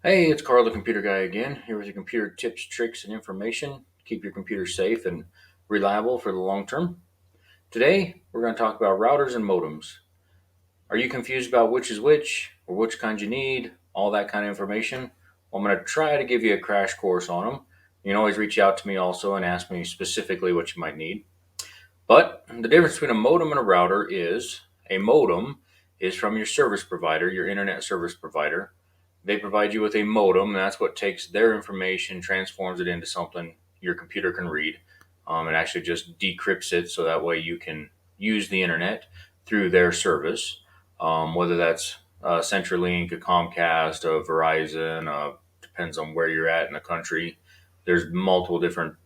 Hey, it's Carl, the computer guy again, here with your computer tips, tricks, and information. Keep your computer safe and reliable for the long term. Today, we're going to talk about routers and modems. Are you confused about which is which, or which kind you need, all that kind of information? Well, I'm going to try to give you a crash course on them. You can always reach out to me also and ask me specifically what you might need. But the difference between a modem and a router is a modem is from your service provider, your internet service provider. They provide you with a modem, and that's what takes their information, transforms it into something your computer can read. It actually just decrypts it so that way you can use the internet through their service, whether that's CenturyLink, a Comcast, a Verizon, depends on where you're at in the country. There's multiple different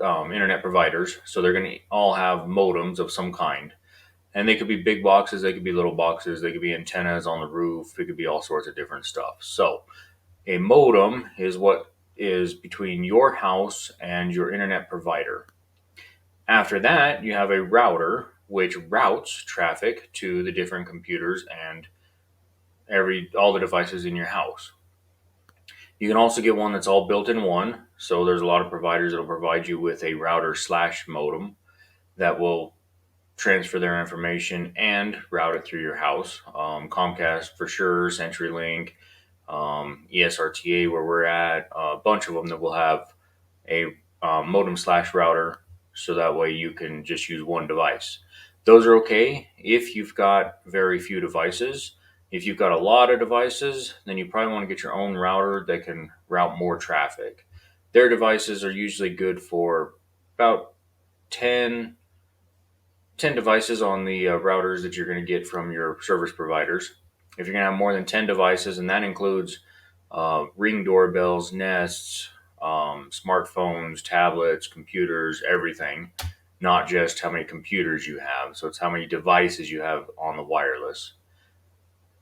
internet providers, so they're going to all have modems of some kind. And they could be big boxes, they could be little boxes, they could be antennas on the roof, it could be all sorts of different stuff. So, a modem is what is between your house and your internet provider. After that, you have a router, which routes traffic to the different computers and all the devices in your house. You can also get one that's all built in one. So there's a lot of providers that'll provide you with a router slash modem that will transfer their information and route it through your house. Comcast for sure, CenturyLink, ESRTA where we're at, a bunch of them that will have a modem slash router, so that way you can just use one device. Those are okay if you've got very few devices. If you've got a lot of devices, then you probably want to get your own router that can route more traffic. Their devices are usually good for about 10 10 devices on the routers that you're going to get from your service providers. If you're going to have more than 10 devices, and that includes Ring doorbells, Nests, smartphones, tablets, computers, everything, not just how many computers you have. So it's how many devices you have on the wireless.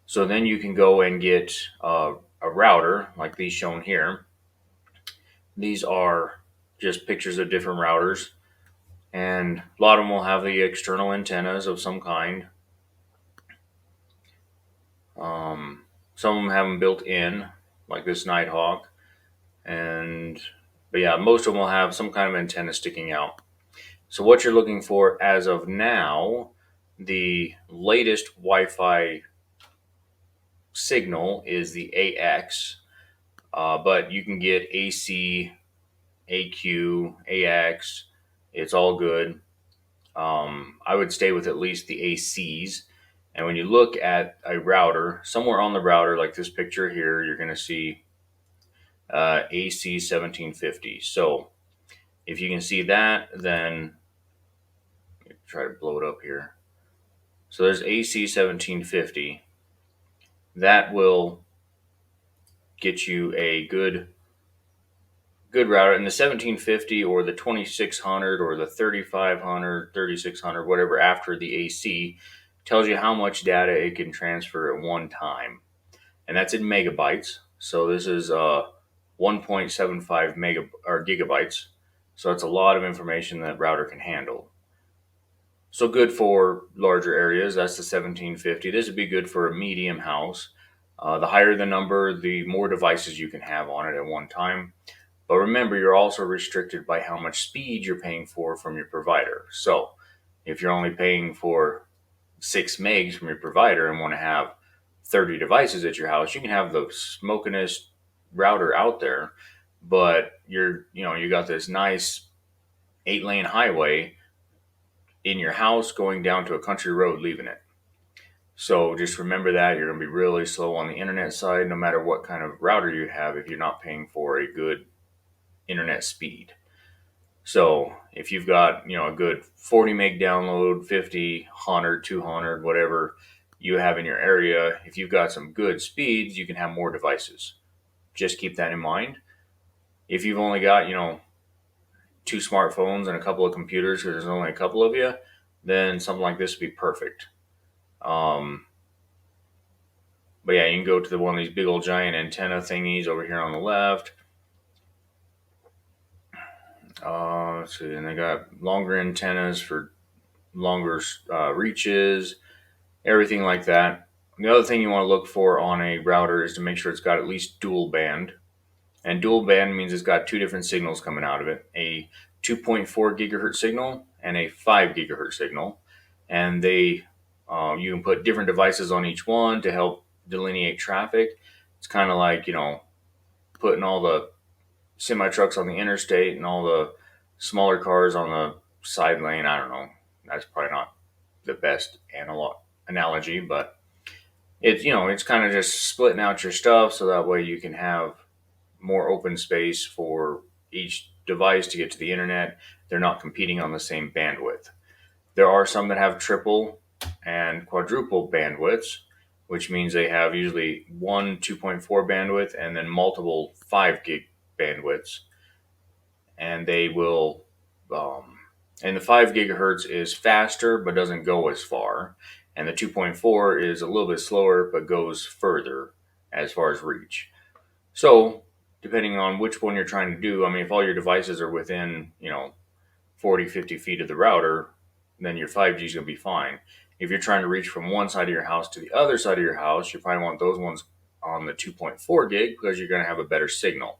So then you can go and get a router like these shown here. These are just pictures of different routers, and a lot of them will have the external antennas of some kind. Some of them have them built in, like this Nighthawk, and but yeah, most of them will have some kind of antenna sticking out. So what you're looking for as of now, the latest Wi-Fi signal is the AX, but you can get AC, AQ, AX. It's all good. I would stay with at least the ACs. And when you look at a router, somewhere on the router, like this picture here, you're going to see AC 1750. So if you can see that, then try to blow it up here. So there's AC 1750. That will get you a good router. And the 1750 or the 2600 or the 3500, 3600, whatever after the AC tells you how much data it can transfer at one time. And that's in megabytes. So this is 1.75 gigabytes. So that's a lot of information that router can handle. So good for larger areas. That's the 1750. This would be good for a medium house. The higher the number, the more devices you can have on it at one time. But remember, you're also restricted by how much speed you're paying for from your provider. So if you're only paying for 6 megs from your provider and want to have 30 devices at your house, you can have the smokingest router out there, but you got this nice 8-lane highway in your house going down to a country road leaving it. So just remember that you're going to be really slow on the internet side, no matter what kind of router you have, if you're not paying for a good internet speed. So if you've got, a good 40 meg download, 50, 100, 200, whatever you have in your area, if you've got some good speeds, you can have more devices. Just keep that in mind. If you've only got, two smartphones and a couple of computers, because there's only a couple of you, then something like this would be perfect. Um, but yeah, you can go to one of these big old giant antenna thingies over here on the left. Let's see, and they got longer antennas for longer reaches, everything like that. The other thing you want to look for on a router is to make sure it's got at least dual band. And dual band means it's got two different signals coming out of it, a 2.4 gigahertz signal and a 5 gigahertz signal. And you can put different devices on each one to help delineate traffic. It's kind of like, putting all the semi trucks on the interstate and all the smaller cars on the side lane. I don't know. That's probably not the best analogy, but it's kind of just splitting out your stuff so that way you can have more open space for each device to get to the internet. They're not competing on the same bandwidth. There are some that have triple and quadruple bandwidths, which means they have usually one 2.4 bandwidth and then multiple 5 gig bandwidths. And they will, and the 5 gigahertz is faster but doesn't go as far. And the 2.4 is a little bit slower but goes further as far as reach. So, depending on which one you're trying to do, I mean, if all your devices are within, 40, 50 feet of the router, then your 5G is going to be fine. If you're trying to reach from one side of your house to the other side of your house, you probably want those ones on the 2.4 gig because you're going to have a better signal.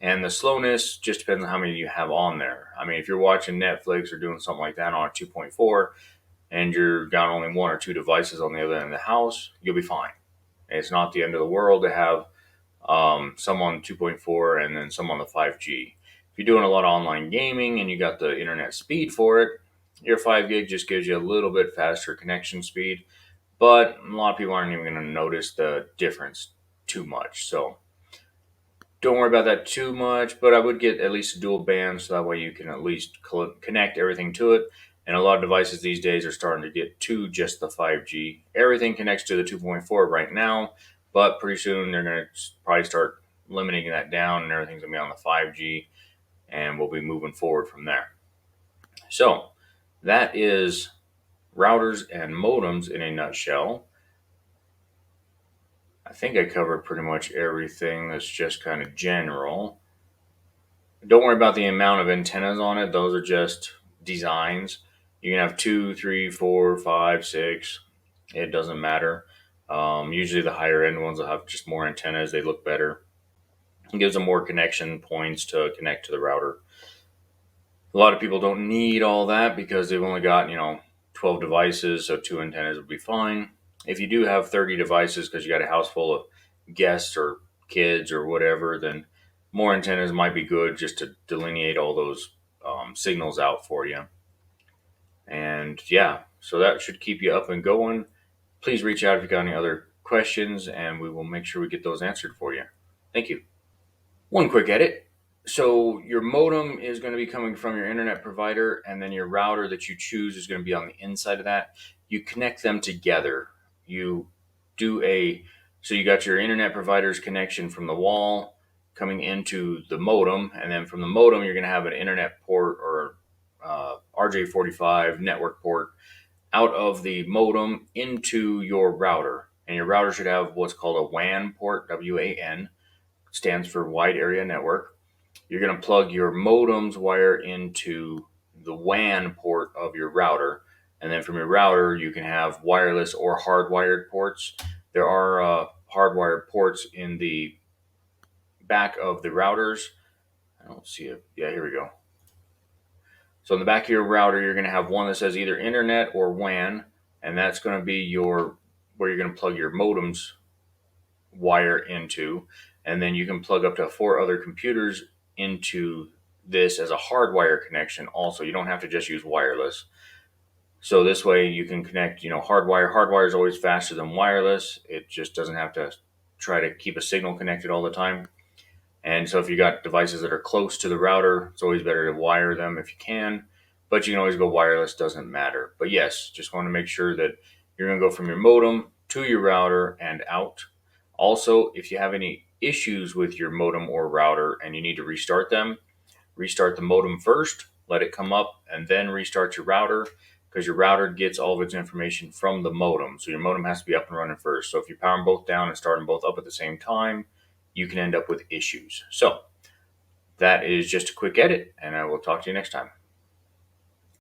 And the slowness just depends on how many you have on there. I mean, if you're watching Netflix or doing something like that on a 2.4 and you're got only one or two devices on the other end of the house, you'll be fine. It's not the end of the world to have some on 2.4 and then some on the 5G. If you're doing a lot of online gaming and you got the internet speed for it, your 5 gig just gives you a little bit faster connection speed, but a lot of people aren't even going to notice the difference too much. So don't worry about that too much, but I would get at least a dual band so that way you can at least connect everything to it. And a lot of devices these days are starting to get to just the 5G. Everything connects to the 2.4 right now, but pretty soon they're going to probably start limiting that down and everything's going to be on the 5G, and we'll be moving forward from there. So that is routers and modems in a nutshell. I think I covered pretty much everything that's just kind of general. Don't worry about the amount of antennas on it. Those are just designs. You can have 2, 3, 4, 5, 6. It doesn't matter. Usually the higher end ones will have just more antennas. They look better. It gives them more connection points to connect to the router. A lot of people don't need all that because they've only got, 12 devices, so 2 antennas would be fine. If you do have 30 devices because you got a house full of guests or kids or whatever, then more antennas might be good just to delineate all those signals out for you. And yeah, so that should keep you up and going. Please reach out if you got any other questions and we will make sure we get those answered for you. Thank you. One quick edit. So your modem is going to be coming from your internet provider, and then your router that you choose is going to be on the inside of that. You connect them together. You got your internet provider's connection from the wall coming into the modem, and then from the modem you're going to have an internet port or RJ45 network port out of the modem into your router. And your router should have what's called a WAN port, WAN, stands for Wide Area Network. You're going to plug your modem's wire into the WAN port of your router. And then from your router, you can have wireless or hardwired ports. There are hardwired ports in the back of the routers. I don't see it. Yeah, here we go. So in the back of your router, you're going to have one that says either internet or WAN. And that's going to be where you're going to plug your modem's wire into. And then you can plug up to 4 other computers into this as a hardwire connection also. You don't have to just use wireless. So this way you can connect, hardwire. Hardwire is always faster than wireless. It just doesn't have to try to keep a signal connected all the time. And so if you got devices that are close to the router, it's always better to wire them if you can. But you can always go wireless, doesn't matter. But yes, just want to make sure that you're going to go from your modem to your router and out. Also, if you have any issues with your modem or router and you need to restart them, restart the modem first, let it come up, and then restart your router, because your router gets all of its information from the modem. So your modem has to be up and running first. So if you power them both down and start them both up at the same time, you can end up with issues. So that is just a quick edit, and I will talk to you next time.